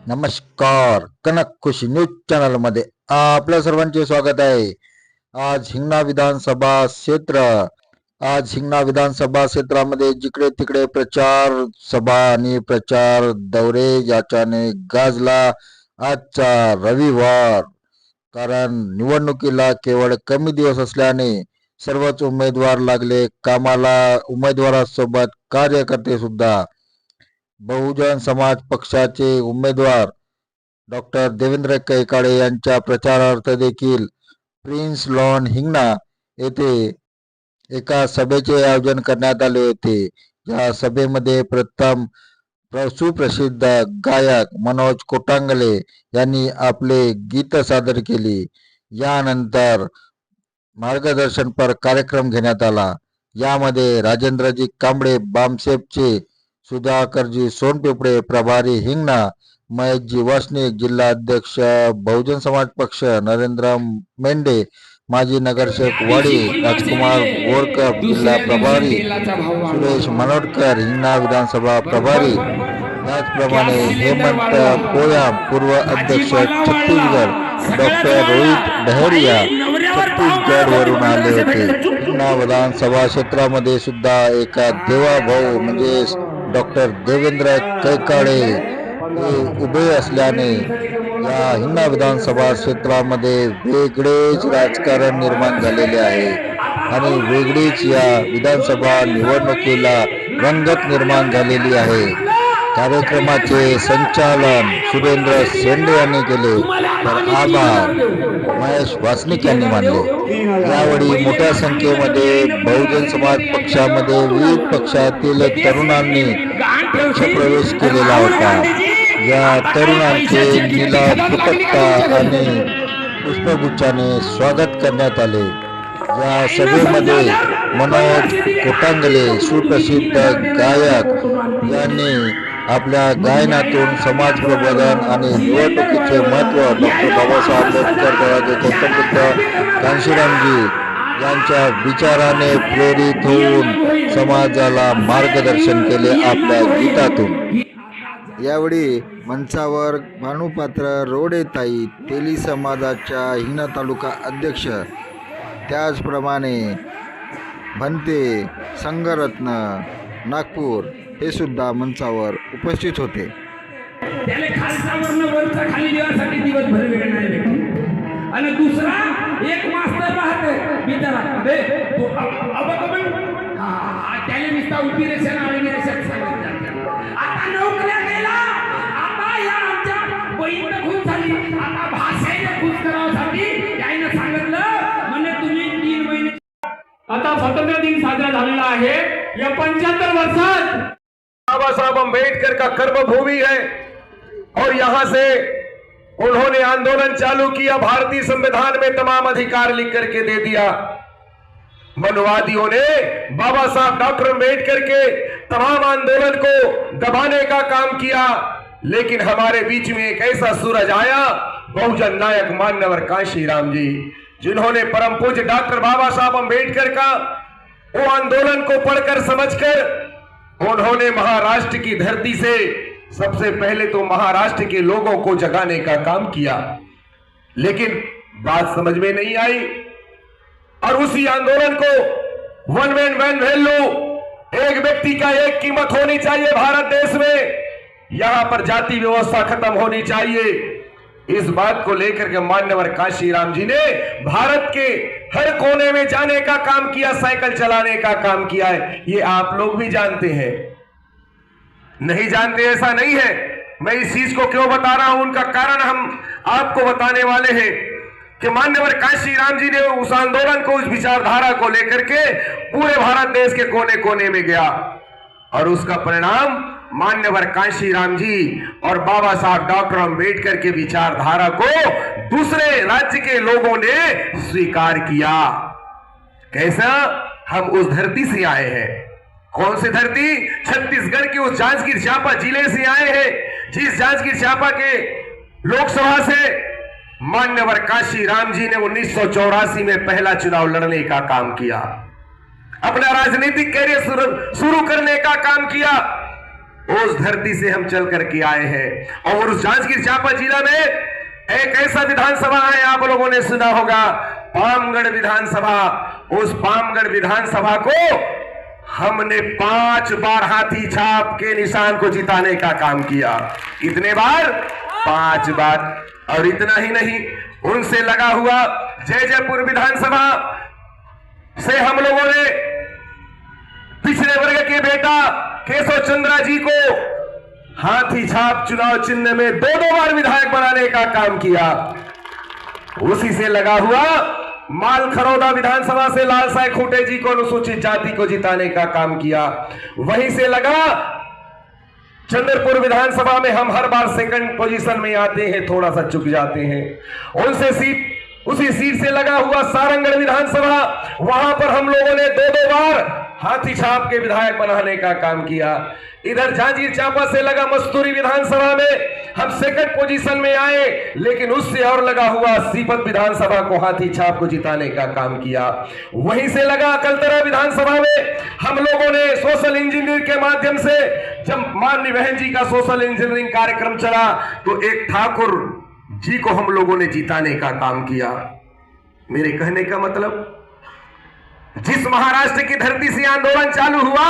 नमस्कार. कनक खुशी news channel मध्ये आपल्या सर्वांचे स्वागत आहे. आज हिंगणा विधानसभा क्षेत्र आज हिंगणा विधानसभा क्षेत्रामध्ये जिकडे तिकडे प्रचार सभा आणि प्रचार दौरे याच्याने गाजला आजचा रविवार. कारण निवडणुकीला केवळ कमी दिवस असल्याने सर्वच उमेदवार लागले कामाला. उमेदवारासोबत कार्यकर्ते सुद्धा. बहुजन समाज पक्षाचे उमेदवार डॉक्टर देवेंद्र कैकाडे यांच्या प्रचारार्थ देखील प्रिन्स लॉन हिंगणा येथे एका सभेचे आयोजन करण्यात आले होते. या सभेमध्ये प्रथम सुप्रसिद्ध गायक मनोज कोटांगले यांनी आपले गीत सादर केले. यानंतर मार्गदर्शनपर कार्यक्रम घेण्यात आला. यामध्ये राजेंद्रजी कांबळे बामसेपचे, सुधाकरजी सोनपिपळे प्रभारी हिंगणा, महेशजी वसनिक जिल्हा अध्यक्ष बहुजन समाज पक्ष, नरेंद्र मेंढे माजी नगरसेवक वाडी, राजकुमार गोरकर जिल्हा प्रभारी, सुरेश मनोडकर हिंगणा विधानसभा प्रभारी, त्याचप्रमाणे हेमंत पोयाम पूर्व अध्यक्ष छत्तीसगड, डॉक्टर रोहित डहरिया छत्तीसगड वरून आले होते. हिंगणा विधानसभा क्षेत्रामध्ये सुद्धा एका देवाभाऊ म्हणजे डॉक्टर देवेंद्र कैकाडे उभे असल्याने या हिंगणा विधानसभा क्षेत्रामध्ये वेगळेच राजकारण निर्माण झालेले आहे आणि वेगळीच या विधानसभा निवडणुकीला रंगत निर्माण झालेली आहे. कार्यक्रमाचे संचालन सुरेंद्र शेंडे यांनी केले तर आभार महेश वासनिक यांनी मानले. यावेळी मोठ्या संख्येमध्ये बहुजन समाज पक्षामध्ये विविध पक्षातील तरुणांनी पक्षप्रवेश केलेला होता. या तरुणांचे निलाव फुटक्का आणि पुष्पगुच्छाने स्वागत करण्यात आले. या सभेमध्ये मनोज कोटांगले सुप्रसिद्ध गायक यांनी आपल्या गायनातून समाज प्रबोधन आणि निवडणुकीचे महत्त्व डॉक्टर बाबासाहेब आंबेडकर दराजे गौतम बुद्ध कांशीरामजी यांच्या विचाराने प्रेरित होऊन समाजाला मार्गदर्शन केले आपल्या गीतातून. यावेळी मंचावर भानुपात्र रोडेताई तेली समाजाच्या हिंगणा तालुका अध्यक्ष, त्याचप्रमाणे भंते संघरत्न नागपूर हे सुद्धा मंचावर उपस्थित होते. त्याला खालसावरनं वरचा खाली देवासाठी दिवसभर वेळ नाही भेटत. आणि दुसरा एक मास्तर राहते बिचारा अरे तो त्याला नुसता उभी रेषा आळणी रेषा सांगितलं. आता नोकऱ्या गेला, आता या आमच्या बहीण खूप झाली, आता भाषेने खुश करावासाठी त्याने सांगितलं म्हणे तुम्ही 3 महिने. आता स्वातंत्र्य दिन साजरा झालेला आहे. या 75 वर्षात बाबा साहब अम्बेडकर का कर्मभूमि है और यहां से उन्होंने आंदोलन चालू किया. भारतीय संविधान में तमाम अधिकार लिख करके दे दिया. मनुवादियों ने बाबा साहब डॉक्टर अम्बेडकर के तमाम आंदोलन को दबाने का काम किया. लेकिन हमारे बीच में एक ऐसा सूरज आया, बहुजन नायक मान्यवर कांशीराम जी, जिन्होंने परम पूज्य डॉक्टर बाबा साहब अम्बेडकर का वो आंदोलन को पढ़कर समझकर उन्होंने महाराष्ट्र की धरती से सबसे पहले तो महाराष्ट्र के लोगों को जगाने का काम किया. लेकिन बात समझ में नहीं आई और उसी आंदोलन को वन मैन वन वैल्यू, एक व्यक्ति का एक कीमत होनी चाहिए भारत देश में, यहां पर जाति व्यवस्था खत्म होनी चाहिए, इस बात को लेकर के मान्यवर कांशीराम जी ने भारत के हर कोने में जाने का काम किया, साइकिल चलाने का काम किया है. ये आप लोग भी जानते हैं, नहीं जानते ऐसा नहीं है. मैं इस चीज को क्यों बता रहा हूं, उनका कारण हम आपको बताने वाले हैं कि मान्यवर कांशीराम जी ने उस आंदोलन को, उस विचारधारा को लेकर के पूरे भारत देश के कोने कोने में गया और उसका परिणाम मान्यवर कांशीराम जी और बाबा साहब डॉक्टर अम्बेडकर के विचारधारा को दूसरे राज्य के लोगों ने स्वीकार किया. कैसा? हम उस धरती से आए हैं. कौन सी धरती? छत्तीसगढ़ के उस जांजगीर चांपा जिले से आए हैं, जिस जांजगीर चांपा के लोकसभा से मान्यवर कांशीराम जी ने 1984 में पहला चुनाव लड़ने का काम किया, अपना राजनीतिक कैरियर शुरू करने का काम किया. उस धरती से हम चल करके आए हैं। और उस जांजगीर चांपा जिला में एक ऐसा विधानसभा है, आप लोगों ने सुना होगा, पामगढ़ विधानसभा। उस पामगढ़ विधानसभा को हमने 5 बार हाथी छाप के निशान को जिताने का काम किया। कितने बार? 5 बार। और इतना ही नहीं, उनसे लगा हुआ जयजयपुर विधानसभा से हम लोगों ने पिछड़े वर्ग के बेटा केशव चंद्रा जी को हाथी छाप चुनाव चिन्ह में 2 बार विधायक बनाने का काम किया। उसी से लगा हुआ मालखरौदा विधानसभा से लाल साई खूंटे जी को अनुसूचित जाति को जिताने का काम किया। वहीं से लगा चंद्रपुर विधानसभा में हम हर बार सेकंड पोजीशन में आते हैं, थोड़ा सा चुक जाते हैं। उसी सीट से लगा हुआ सारंगगढ़ विधानसभा, वहां पर हम लोगों ने 2 बार हाथी छाप के विधायक बनाने का काम किया। इधर जांजगीर चांपा से लगा मस्तूरी विधानसभा में हम सेकंड पोजीशन में आए, लेकिन उससे और लगा हुआ सीपत विधानसभा को हाथी छाप को जिताने का काम किया। वहीं से लगा अकलतरा विधानसभा में हम लोगों ने सोशल इंजीनियरिंग के माध्यम से, जब माननीय बहन जी का सोशल इंजीनियरिंग कार्यक्रम चला तो एक ठाकुर जी को हम लोगों ने जिताने का काम किया। मेरे कहने का मतलब, जिस महाराष्ट्र की धरती से आंदोलन चालू हुआ,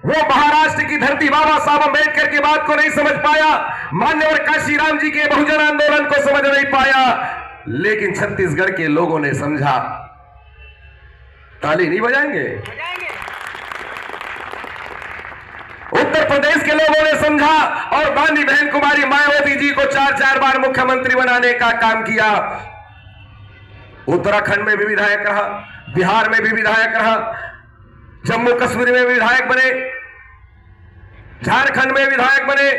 वो महाराष्ट्र की धरती बाबा साहब अम्बेडकर की बात को नहीं समझ पाया, मान्यवर काशीराम जी के बहुजन आंदोलन को समझ नहीं पाया, लेकिन छत्तीसगढ़ के लोगों ने समझा। ताली नहीं बजाएंगे? उत्तर प्रदेश के लोगों ने समझा और माननीय बहन कुमारी मायावती जी को 4 बार मुख्यमंत्री बनाने का काम किया। उत्तराखंड में भी विधायक रहा, बिहार में भी विधायक रहा, जम्मू कश्मीर में विधायक बने, झारखंड में विधायक बने,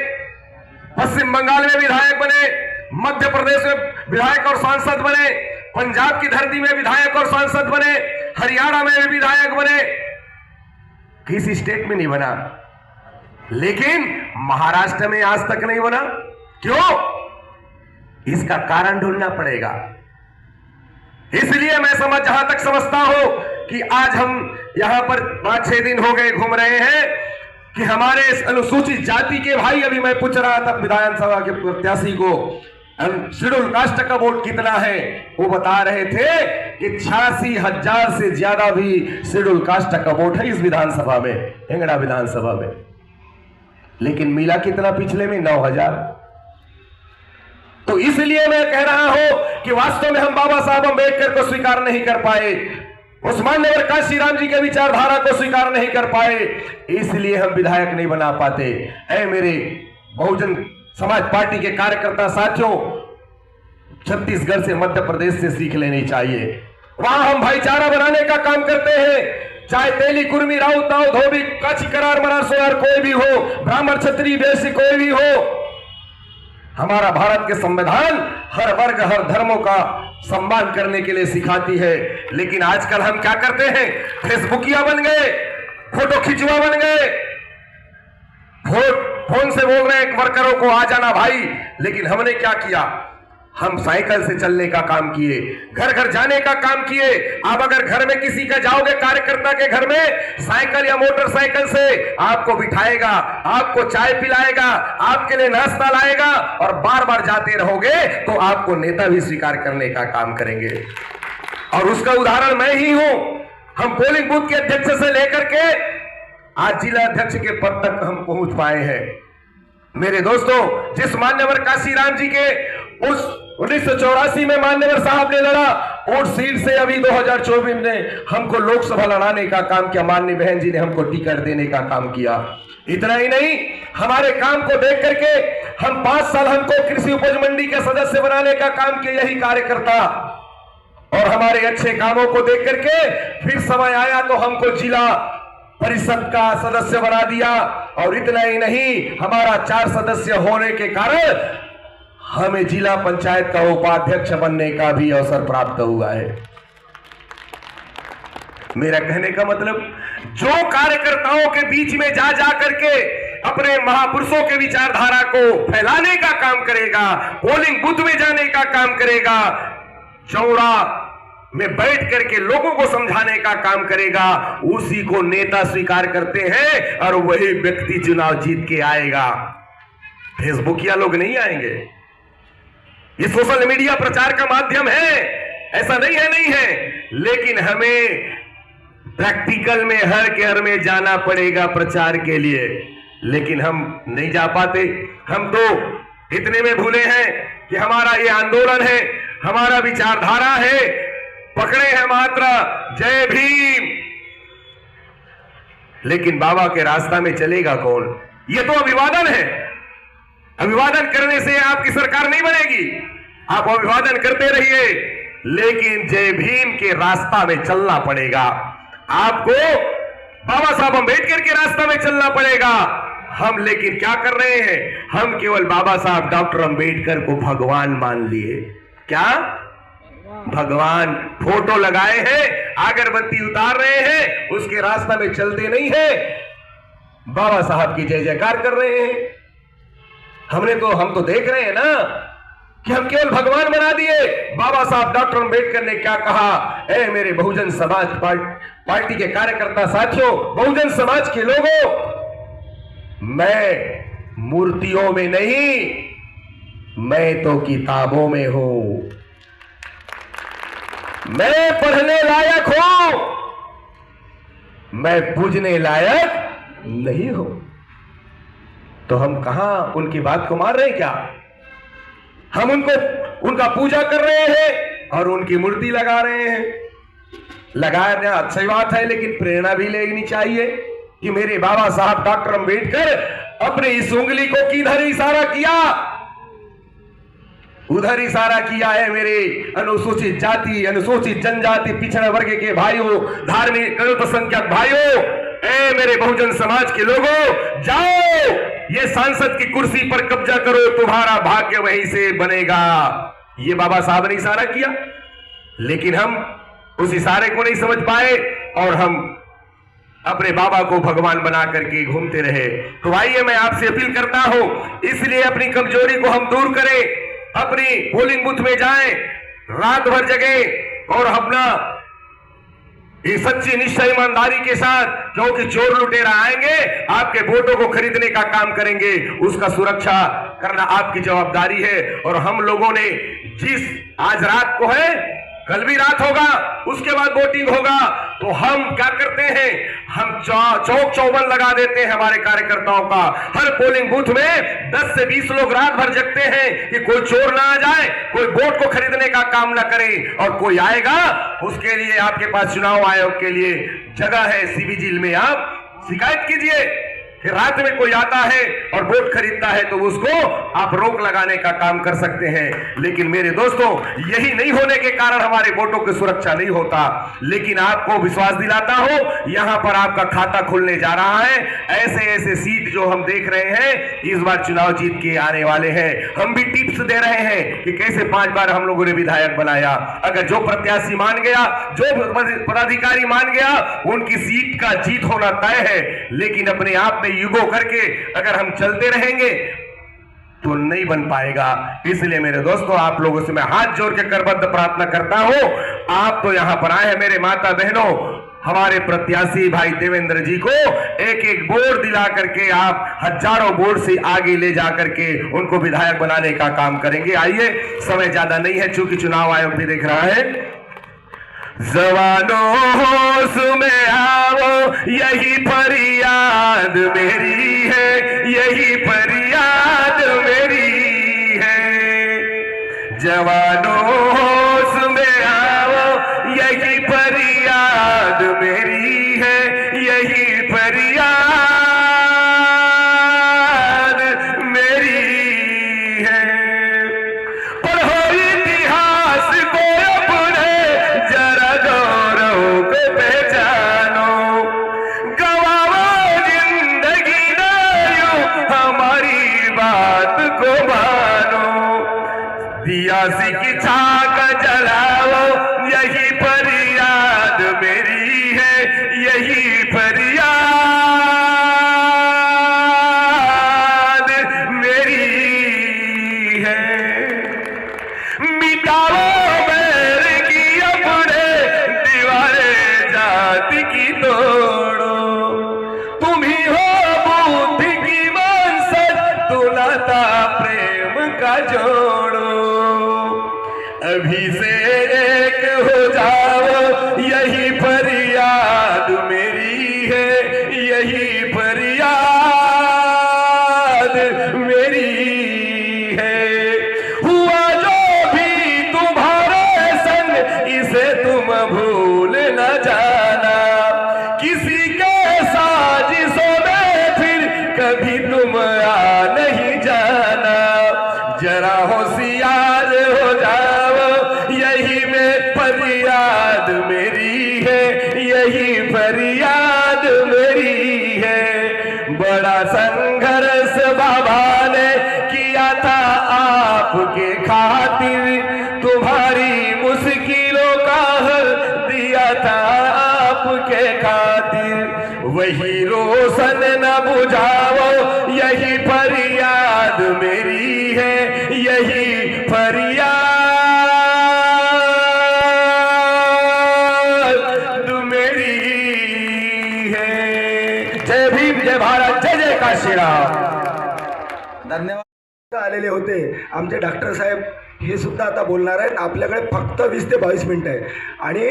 पश्चिम बंगाल में विधायक बने, मध्य प्रदेश में विधायक और सांसद बने, पंजाब की धरती में विधायक और सांसद बने, हरियाणा में भी विधायक बने। किसी स्टेट में नहीं बना, लेकिन महाराष्ट्र में आज तक नहीं बना। क्यों? इसका कारण ढूंढना पड़ेगा। इसलिए मैं जहां तक समझता हूं कि आज हम यहां पर 5-6 दिन हो गए घूम रहे हैं कि हमारे इस अनुसूचित जाति के भाई, अभी मैं पूछ रहा था विधानसभा के प्रत्याशी को शेड्यूल कास्ट का वोट कितना है, वो बता रहे थे कि 86,000 से ज्यादा भी शेड्यूल कास्ट का वोट है इस विधानसभा में, हिंगड़ा विधानसभा में। लेकिन मिला कितना पिछले में? 9,000। तो इसलिए मैं कह रहा हूं कि वास्तव में हम बाबा साहब अम्बेडकर को स्वीकार नहीं कर पाए, उस मान्यवर काशीराम जी के विचारधारा को स्वीकार नहीं कर पाए, इसलिए हम विधायक नहीं बना पाते। ऐ मेरे बहुजन समाज पार्टी के कार्यकर्ता साथियों, छत्तीसगढ़ से, मध्य प्रदेश से सीख लेनी चाहिए। वहां हम भाईचारा बनाने का काम करते हैं, चाहे तेली, कुर्मी, राउत, नाव, धोबी, कच्छ, करार, मरार, सोनार कोई भी हो, ब्राह्मण, क्षत्रिय, वैश्य कोई भी हो। हमारा भारत के संविधान हर वर्ग, हर धर्मों का सम्मान करने के लिए सिखाती है। लेकिन आजकल हम क्या करते हैं? फेसबुकिया बन गए, फोटो खिंचवा बन गए, फोन से बोल रहे हैं वर्करों को आ जाना भाई। लेकिन हमने क्या किया? हम साइकिल से चलने का काम किए, घर घर जाने का काम किए। आप अगर घर में किसी का जाओगे, कार्यकर्ता के घर में, साइकिल या मोटरसाइकिल से आपको बिठाएगा, आपको चाय पिलाएगा, आपके लिए नाश्ता लाएगा, और बार बार जाते रहोगे तो आपको नेता भी स्वीकार करने का काम करेंगे। और उसका उदाहरण मैं ही हूं। हम पोलिंग बूथ के अध्यक्ष से लेकर के आज जिला अध्यक्ष के पद तक हम पहुंच पाए हैं। मेरे दोस्तों, जिस मान्यवर काशीराम जी के उस 1984 में मान्यवर साहब ने लड़ा, और सीट से अभी 2024 में हमको लोकसभा लड़ाने का काम किया, माननीय बहन जी ने हमको टिकट देने का काम किया। इतना ही नहीं, हमारे काम को देख करके हम 5 साल हमको कृषि उपज मंडी के सदस्य बनाने का काम किया, यही कार्यकर्ता। और हमारे अच्छे कामों को देख करके फिर समय आया तो हमको जिला परिषद का सदस्य बना दिया। और इतना ही नहीं, हमारा 4 सदस्य होने के कारण हमें जिला पंचायत का उपाध्यक्ष बनने का भी अवसर प्राप्त हुआ है। मेरा कहने का मतलब, जो कार्यकर्ताओं के बीच में जा जा करके अपने महापुरुषों के विचारधारा को फैलाने का काम करेगा, पोलिंग बूथ में जाने का काम करेगा, चौड़ा में बैठ करके लोगों को समझाने का काम करेगा, उसी को नेता स्वीकार करते हैं और वही व्यक्ति चुनाव जीत के आएगा। फेसबुकिया लोग नहीं आएंगे। ये सोशल मीडिया प्रचार का माध्यम है, ऐसा नहीं है, लेकिन हमें प्रैक्टिकल में हर के हर में जाना पड़ेगा प्रचार के लिए, लेकिन हम नहीं जा पाते। हम तो इतने में भूले हैं कि हमारा ये आंदोलन है, हमारा विचारधारा है, पकड़े हैं मात्र जय भीम, लेकिन बाबा के रास्ता में चलेगा कौन? ये तो अभिवादन है। अभिवादन करने से आपकी सरकार नहीं बनेगी। आप अभिवादन करते रहिए, लेकिन जय भीम के रास्ता में चलना पड़ेगा। आपको बाबा साहब अम्बेडकर के रास्ता में चलना पड़ेगा। हम लेकिन क्या कर रहे हैं? हम केवल बाबा साहब डॉक्टर अम्बेडकर को भगवान मान लिए। क्या भगवान? फोटो लगाए हैं, अगरबत्ती उतार रहे हैं, उसके रास्ता में चलते नहीं है, बाबा साहब की जय जयकार कर रहे हैं। हम तो देख रहे हैं ना कि हम केवल भगवान बना दिए। बाबा साहब डॉक्टर अम्बेडकर ने क्या कहा? ए मेरे बहुजन समाज पार्टी के कार्यकर्ता साथियों, बहुजन समाज के लोगों, मैं मूर्तियों में नहीं, मैं तो किताबों में हूं। मैं पढ़ने लायक हूं, मैं पूजने लायक नहीं हूं। तो हम कहां उनकी बात को मान रहे हैं? क्या हम उनका पूजा कर रहे हैं और उनकी मूर्ति लगा रहे हैं? लगाना अच्छी बात है, लेकिन प्रेरणा भी लेनी चाहिए कि मेरे बाबा साहब डॉक्टर अम्बेडकर अपने इस उंगली को किधर इशारा किया, उधर इशारा किया है। मेरे अनुसूचित जाति, अनुसूचित जनजाति, पिछड़ा वर्ग के भाइयों, धार्मिक अल्पसंख्यक भाइयों, ए मेरे बहुजन समाज के लोगों, जाओ ये सांसद की कुर्सी पर कब्जा करो, तुम्हारा भाग्य वहीं से बनेगा। ये बाबा साहब ने इशारा किया, लेकिन हम उस इशारे को नहीं समझ पाए और हम अपने बाबा को भगवान बना करके घूमते रहे। तो आइए मैं आपसे अपील करता हूं, इसलिए अपनी कमजोरी को हम दूर करें, अपनी पोलिंग बूथ में जाएं, रात भर जगें और अपना ये सच्ची निश्चय ईमानदारी के साथ, क्योंकि चोर लुटेरा आएंगे, आपके वोटों को खरीदने का काम करेंगे, उसका सुरक्षा करना आपकी जवाबदारी है। और हम लोगों ने जिस आज रात को है, कल भी रात होगा, उसके बाद वोटिंग होगा, तो हम क्या करते हैं? हम चौक चौबंद लगा देते हैं हमारे कार्यकर्ताओं का। हर पोलिंग बूथ में 10 से 20 लोग रात भर जगते हैं कि कोई चोर ना आ जाए, कोई वोट को खरीदने का काम ना करे, और कोई आएगा उसके लिए आपके पास चुनाव आयोग के लिए जगह है, सिविजिल में आप शिकायत कीजिए कि रात में कोई आता है और वोट खरीदता है, तो उसको आप रोक लगाने का काम कर सकते हैं। लेकिन मेरे दोस्तों, यही नहीं होने के कारण हमारे वोटों की सुरक्षा नहीं होता। लेकिन आपको विश्वास दिलाता हूं, यहां पर आपका खाता खुलने जा रहा है। ऐसे ऐसे सीट जो हम देख रहे हैं, इस बार चुनाव जीत के आने वाले हैं। हम भी टिप्स दे रहे हैं कि कैसे 5 बार हम लोगों ने विधायक बनाया। अगर जो प्रत्याशी मान गया, जो पदाधिकारी मान गया, उनकी सीट का जीत होना तय है। लेकिन अपने आप में युगो करके अगर हम चलते रहेंगे तो नहीं बन पाएगा। इसलिए मेरे दोस्तों, आप लोगों से मैं हाथ जोड़ के करबद्ध प्रार्थना करता हूं, आप तो यहां पर आए हैं मेरे माता बहनों, हमारे प्रत्याशी भाई देवेंद्र जी को एक एक वोट दिला करके आप हजारों वोट से आगे ले जा करके उनको विधायक बनाने का काम करेंगे। आइए, समय ज्यादा नहीं है, चूंकि चुनाव आयोग भी देख रहा है। जवानों होश में आओ, यही फरियाद मेरी है, यही फरियाद मेरी है। जवानों होश में आओ, यही फरियाद मेरी है, यही फरियाद मेरी है। पढ़ो इतिहास को अपने, जरा गौरव को पहचानो, गवाओ जिंदगी ना हमारी बात को मानो। सियासी की छाक जलाओ, यही फरियाद मेरी है, यही फरियाद मेरी है। मिटाओ बैर की अपने, की तोडो तुम्ही हो बुद्धी की माणसं तुलाता प्रेम का जोड़ो अभी से एक हो जाओ यही फरियाद मेरी है यही फरियाद मेरी है हुआ जो भी तुम्हारे संग इसे तुम भूल न जाना किसी के साजिशों में फिर कभी तुम आ नहीं जाना जरा होशियार हो जाओ यही में फरियाद मेरी है यही फरियाद मेरी है बड़ा संघर्ष बाबा ने किया था आपके खातिर तुम्हारी मुश्किलों का हल दिया था आपके खातिर वही रोशन न बुझाओ यही फरियाद मेरी है यही फरियाद मेरी है जय भीम जय भारत जय जय काशीराम धन्यवाद आलेले होते आमचे डॉक्टर साहेब हे सुद्धा आता बोलणार आहेत आपल्याकडे फक्त 20 ते 22 मिनिटं आहे आणि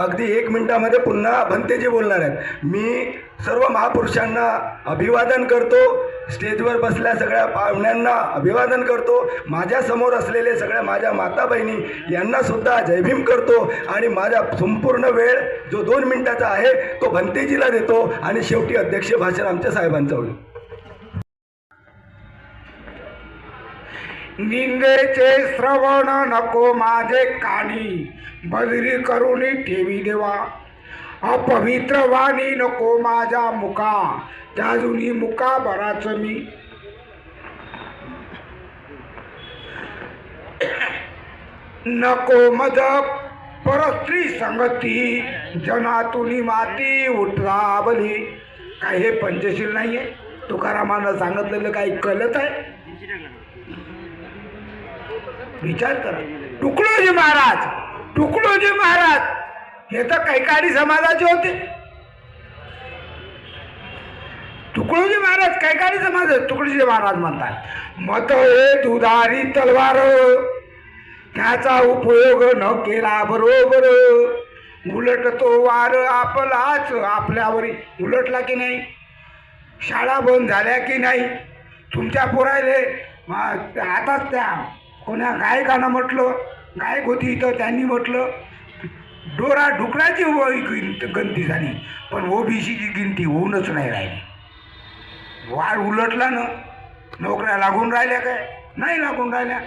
अगदी 1 मिनिटामध्ये पुन्हा भंतेजी बोलणार आहेत मी सर्व महापुरुषांना अभिवादन करतो स्टेजवर बसल्या सगळ्या पाहुण्यांना अभिवादन करतो माझ्या समोर असलेले सगळ्या माझ्या माता बहिणी यांना सुद्धा जय भीम करतो आणि माझा संपूर्ण वेळ जो 2 मिनिटाचा आहे तो भंतेजीला देतो आणि शेवटी अध्यक्ष भाषण आमच्या साहेबांचं होईल निंदेचे श्रवण नको माझे कानी बदली करून ठेवी देवा अपवित्र वाणी नको माझ्या मुका त्या जुनी मुका बराच मी नको मद परस्त्री संगती जनातुनी माती उठरावली काय हे पंचशील नाहीये तुकारामानं सांगितलेलं काही कळत आहे विचार करा तुकडोजी महाराज हे तर कैकाडी समाजाचे होते तुकडोजी महाराज कैकाडी समाज तुकडोजी महाराज म्हणतात मत हे दुधारी तलवार त्याचा उपयोग न केला बरोबर उलट तो वार आपलाच आपल्यावर उलटला की नाही शाळा बंद झाल्या की नाही तुमच्या पोरायले आताच त्या कोणा गायकानं म्हटलं गायक होती इथं त्यांनी म्हटलं डोरा डुकराची गणती झाली पण ओबीसीची गिनती होऊनच नाही राहिली वाढ उलटला ना नोकऱ्या लागून राहिल्या काय नाही लागून राहिल्या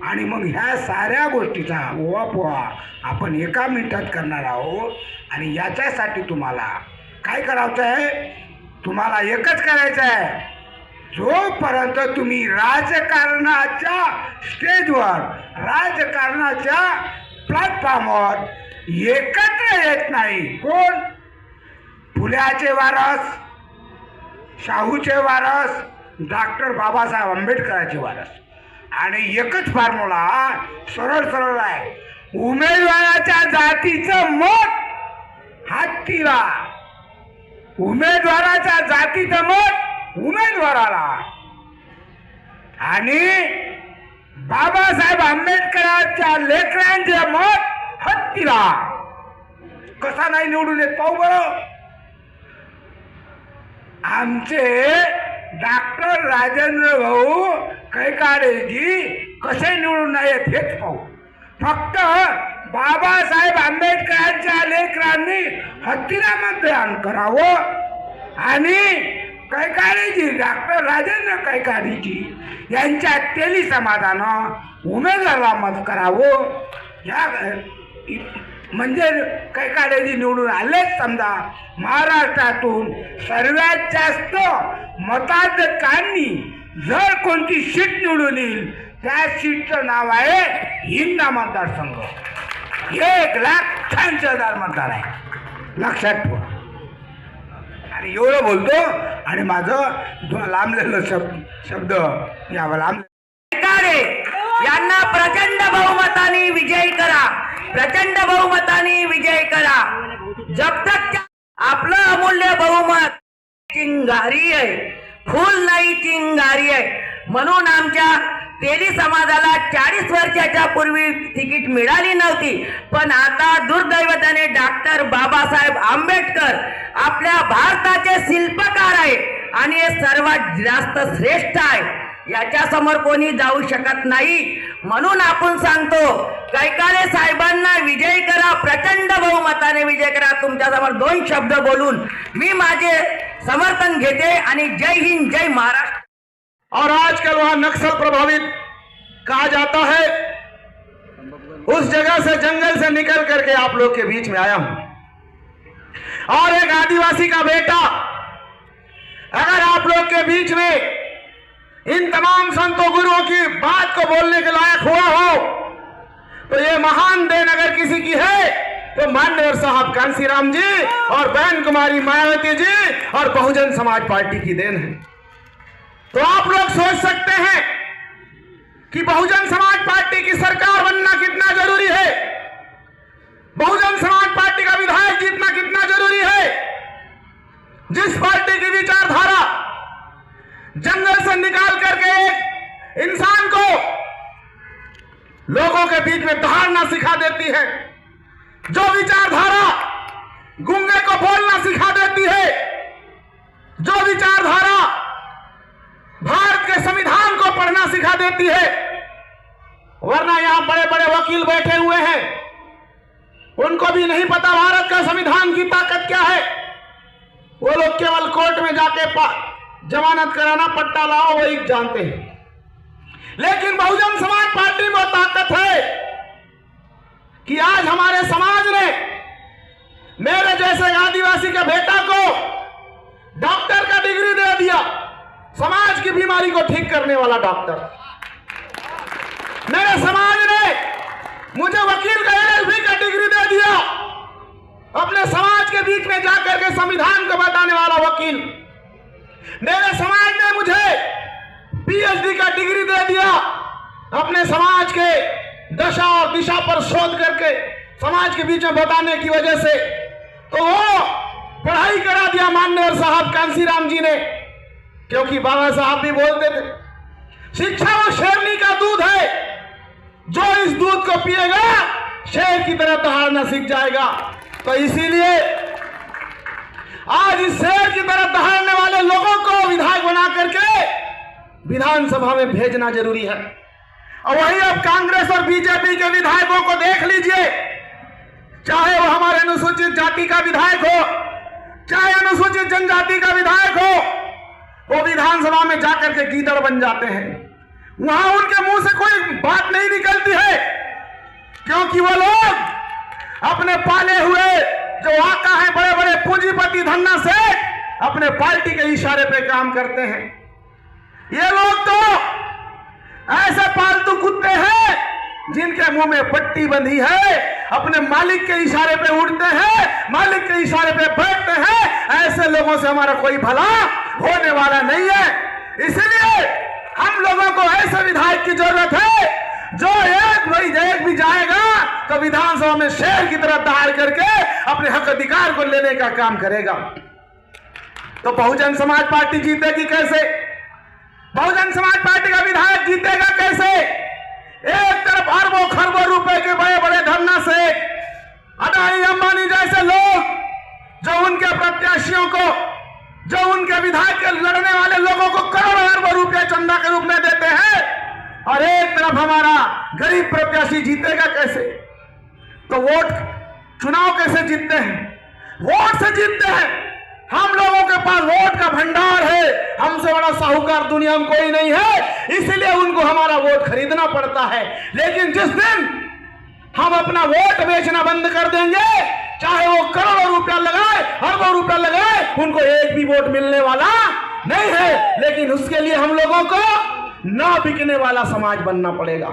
आणि मग ह्या साऱ्या गोष्टीचा ओवापोवा आपण एका मिनिटात करणार आहोत आणि याच्यासाठी तुम्हाला काय करायचं आहे तुम्हाला एकच करायचं आहे जोपर्यंत तुम्ही राजकारणाच्या स्टेजवर राजकारणाच्या प्लॅटफॉर्मवर एकत्र येत नाही कोण फुल्याचे वारस शाहूचे वारस डॉक्टर बाबासाहेब आंबेडकरांचे वारस आणि एकच फॉर्म्युला सरळ आहे उमेदवाराच्या जातीचं मत हत्तीला उमेदवाराच्या जातीचं मत उमेदवाराला आणि बाबासाहेब आंबेडकरांच्या लेकरांचे मत हत्तीला कसा नाही निवडून येत पाहू बरं आमचे डॉक्टर राजेंद्र भाऊ कैकाडेजी कसे निवडून नाही येत हेच पाहू फक्त बाबासाहेब आंबेडकरांच्या लेकरांनी हत्तीला मतदान करावं आणि कैकाडीजी डॉक्टर राजेंद्र कैकाडीजी यांच्या तेली समाजानं उमेदवाराला मत करावं या म्हणजे कैकाडीजी निवडून आलेच समजा महाराष्ट्रातून सर्वात जास्त मताधिकांनी जर कोणती सीट निवडून येईल त्या सीटचं नाव आहे हिंदा मतदारसंघ 1,86,000 मतदार आहे लक्षात ठेवा आणि एवढं बोलतो आणि माझं लांबलेलं शब्द यावं लांब यांना प्रचंड बहुमताने विजयी करा प्रचंड बहुमताने विजय करा जब तक आपला बहुमत चिंगारी आहे, फुल नाही चिंगारी आहे. म्हणून आमच्या तेली समाजाला 40 वर्षाच्या पूर्वी तिकीट मिळाली नव्हती, पण आता दुर्दैवाने डॉक्टर बाबासाहेब आंबेडकर आपल्या भारताचे शिल्पकार आहे आणि हे सर्वात जास्त श्रेष्ठ आहे. याच्या समोर कोणी जाऊ शकत नाही. म्हणून आपण सांगतो कैकाले साहेबांना विजय करा, प्रचंड बहुमताने विजय करा. तुमच्या समोर 2 शब्द बोलून मी माझे समर्थन घेते आणि जय हिंद, जय महाराष्ट्र. और आजकल वहां नक्सल प्रभावित कहा जाता है, उस जगह से जंगल से निकल करके आप लोग के बीच में आया हूं और एक आदिवासी का बेटा अगर आप लोग के बीच में इन तमाम संतों गुरुओं की बात को बोलने के लायक हुआ हो तो ये महान देन अगर किसी की है तो मान्यवर साहब कांसीराम जी और बहन कुमारी मायावती जी और बहुजन समाज पार्टी की देन है. तो आप लोग सोच सकते हैं कि बहुजन समाज पार्टी की सरकार बनना कितना जरूरी है, बहुजन समाज पार्टी का विधायक जीतना कितना जरूरी है. जिस पार्टी की विचारधारा जंगल से निकाल करके एक इंसान को लोगों के बीच में दहाड़ना सिखा देती है, जो विचारधारा गूंगे को बोलना सिखा देती है, जो विचारधारा भारत के संविधान को पढ़ना सिखा देती है. वरना यहां बड़े बड़े वकील बैठे हुए हैं, उनको भी नहीं पता भारत का संविधान की ताकत क्या है. वो लोग केवल कोर्ट में जाके जमानत कराना, पट्टा लाओ, वही जानते हैं. लेकिन बहुजन समाज पार्टी में ताकत है कि आज हमारे समाज ने मेरे जैसे आदिवासी के बेटा को डॉक्टर का डिग्री दे दिया, समाज की बीमारी को ठीक करने वाला डॉक्टर. मेरे समाज ने मुझे वकील का LLB का डिग्री दे दिया, अपने समाज के बीच में जाकर के संविधान को बताने वाला वकील. मेरे समाज ने मुझे PhD का डिग्री दे दिया, अपने समाज के दशा और दिशा पर शोध करके समाज के बीच में बताने की वजह से. तो वो पढ़ाई करा दिया मान्यवर साहब कांसीराम जी ने, क्योंकि बाबा साहब भी बोलते थे शिक्षा वो शेरनी का दूध है, जो इस दूध को पिएगा शेर की तरह दहाड़ना सीख जाएगा. तो इसीलिए आज इस शेर की तरह दहाड़ने वाले लोगों को विधायक बना करके विधानसभा में भेजना जरूरी है. और वही अब कांग्रेस और बीजेपी के विधायकों को देख लीजिए, चाहे वो हमारे अनुसूचित जाति का विधायक हो, चाहे अनुसूचित जनजाति का विधायक हो, वो विधानसभा में जाकर के गीदड़ बन जाते हैं. वहां उनके मुंह से कोई बात नहीं निकलती है, क्योंकि वो लोग अपने पाले हुए जो आका है बड़े बड़े पूंजीपति धन्ना से अपने पार्टी के इशारे पे काम करते हैं. ये लोग तो ऐसे पालतू कुत्ते हैं जिनके मुंह में पट्टी बंधी है, अपने मालिक के इशारे पे उड़ते हैं, मालिक के इशारे पे बैठते हैं. ऐसे लोगों से हमारा कोई भला होने वाला नहीं है. इसलिए हम लोगों को ऐसे विधायक की जरूरत है जो एक भी जाएगा तो विधानसभा में शेर की तरह दहाड़ करके अपने हक अधिकार को लेने का काम करेगा. तो बहुजन समाज पार्टी जीतेगी कैसे? बहुजन समाज पार्टी का विधायक जीतेगा कैसे? एक तरफ अरबों खरबों रुपए के बड़े बड़े धरना से अदानी अंबानी जैसे लोग जो उनके प्रत्याशियों को, जो उनके विधायक के लड़ने वाले लोगों को करोड़ों अरबों रुपए चंदा के रूप में देते हैं, और एक तरफ हमारा गरीब प्रत्याशी जीतेगा कैसे? तो वोट, चुनाव कैसे जीतते हैं? वोट से जीतते हैं. हम लोगों के पास वोट का भंडार है, हमसे बड़ा साहूकार दुनिया में कोई नहीं है, इसलिए उनको हमारा वोट खरीदना पड़ता है. लेकिन जिस दिन हम अपना वोट बेचना बंद कर देंगे, चाहे वो करोड़ों रुपया लगाए, अरबों रुपया लगाए, उनको एक भी वोट मिलने वाला नहीं है. लेकिन उसके लिए हम लोगों को ना बिकने वाला समाज बनना पड़ेगा,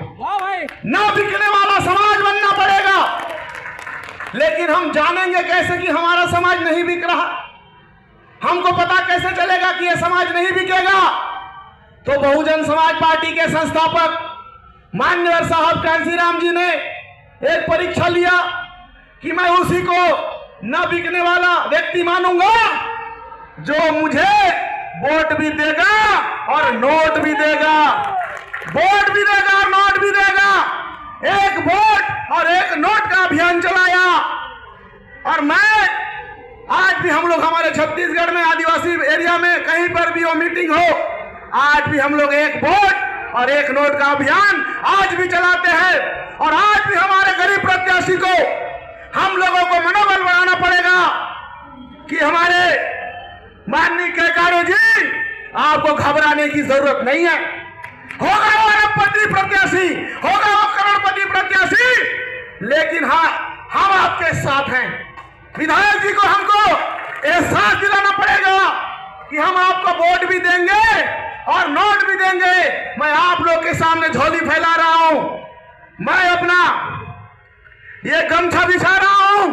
ना बिकने वाला समाज बनना पड़ेगा. लेकिन हम जानेंगे कैसे कि हमारा समाज नहीं बिक रहा? हमको पता कैसे चलेगा कि यह समाज नहीं बिकेगा? तो बहुजन समाज पार्टी के संस्थापक मान्यवर साहब कांसीराम जी ने एक परीक्षा लिया कि मैं उसी को न बिकने वाला व्यक्ति मानूंगा जो मुझे वोट भी देगा और नोट भी देगा, वोट भी देगा और नोट भी देगा। एक वोट और एक नोट का अभियान चलाया। और मैं आज भी हम लोग हमारे छत्तीसगढ़ में आदिवासी एरिया में कहीं पर भी वो मीटिंग हो, आज भी हम लोग एक वोट और एक नोट का अभियान आज भी चलाते हैं। और आज भी हमारे गरीब प्रत्याशी को हम लोगों को मनोबल बढ़ाना पड़ेगा कि हमारे माननीय केकारो जी, आपको घबराने की जरूरत नहीं है। होगा वो अरबपति प्रत्याशी, होगा वो करोड़पति प्रत्याशी, लेकिन हाँ, हम आपके साथ हैं। विधायक जी को हमको एहसास दिलाना पड़ेगा कि हम आपको वोट भी देंगे और नोट भी देंगे। मैं आप लोग के सामने झोली फैला रहा हूं, मैं अपना ये गमछा बिछा रहा हूं।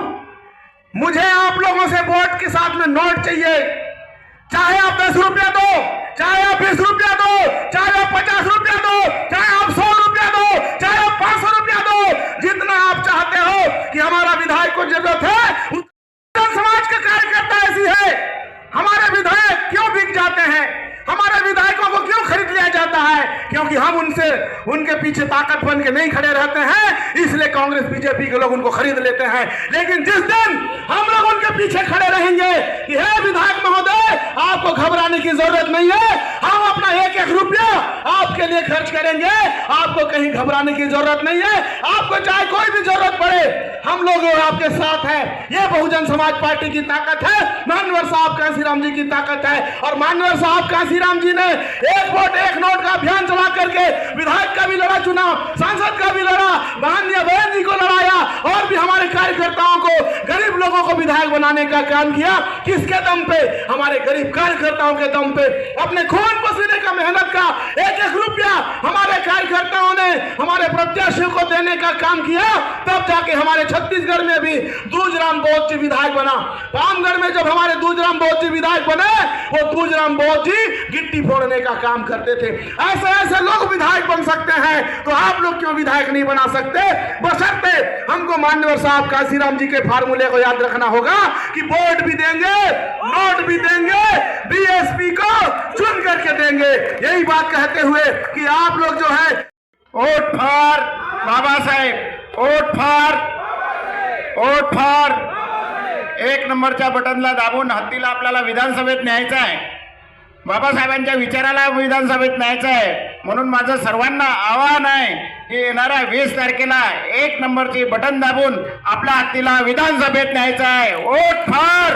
मुझे आप लोगों से वोट के साथ में नोट चाहिए, चाहे आप 10 रुपया दो, चाहे आप 20 रुपया दो, चाहे आप 50 रुपया दो, चाहे आप 100 रुपया दो, चाहे आप 500 रुपया दो, जितना आप चाहते हो कि हमारा विधायक को जरूरत है। समाज का कार्यकर्ता ऐसी है, हमारे विधायक क्यों बिक जाते हैं, हमारे विधायकों को क्यों खरीद लिया जाता है? क्योंकि हम उनके पीछे ताकत बन के नहीं खड़े रहते हैं, इसलिए कांग्रेस बीजेपी के लोग उनको खरीद लेते हैं। लेकिन जिस दिन हम लोग उनके पीछे खड़े रहेंगे कि हे विधायक महोदय, आपको घबराने की जरूरत नहीं है, हम अपना एक एक रुपया आपके लिए खर्च करेंगे, आपको कहीं घबराने की जरूरत नहीं है। आपको चाहे कोई भी जरूरत पड़े, हम लोग आपके साथ हैं। ये बहुजन समाज पार्टी की ताकत है, मानवर साहब कांसीराम जी की ताकत है। और मानवर साहब कांसीराम जी ने एक वोट एक नोट का अभियान चला करके विधायक का भी लड़ा चुनाव, सांसद का भी लड़ा, माननीय बहन जी को लड़ाया, और भी हमारे कार्यकर्ताओं को, गरीब लोगों को विधायक बनाने का काम किया। किसके दम पे? हमारे गरीब कार्यकर्ताओं के दम पे। अपने खून पसीने का, मेहनत का एक एक रुपया हमारे कार्यकर्ताओं ने हमारे प्रत्याशियों को देने का काम किया, तब जाके हमारे छत्तीसगढ़ में भी दूजराम बोध जी विधायक बना। रामगढ़ में जब हमारे दूजराम बोध जी विधायक बने, वो दूजराम बोध जी गिट्टी फोड़ने का काम करते थे। ऐसे ऐसे लोग विधायक बन सकते हैं, तो आप लोग क्यों विधायक नहीं बना सकते? बशर्ते हमको मान्यवर साहब कांसीराम जी के फार्मूले को याद रखना होगा कि वोट भी देंगे, नोट भी देंगे, बीएसपी को चुन करके देंगे। यही बात कहते हुए कि आप लोग जो है vote for Baba Saheb, vote for एक नंबरच्या बटनला दाबून हत्तीला आपल्याला विधानसभेत न्यायचं आहे, बाबासाहेबांच्या विचाराला विधानसभेत न्यायचं आहे. म्हणून माझं सर्वांना आवाहन आहे की येणाऱ्या 20 तारखेला एक नंबरची बटन दाबून आपल्या हत्तीला विधानसभेत न्यायचं आहे. Vote for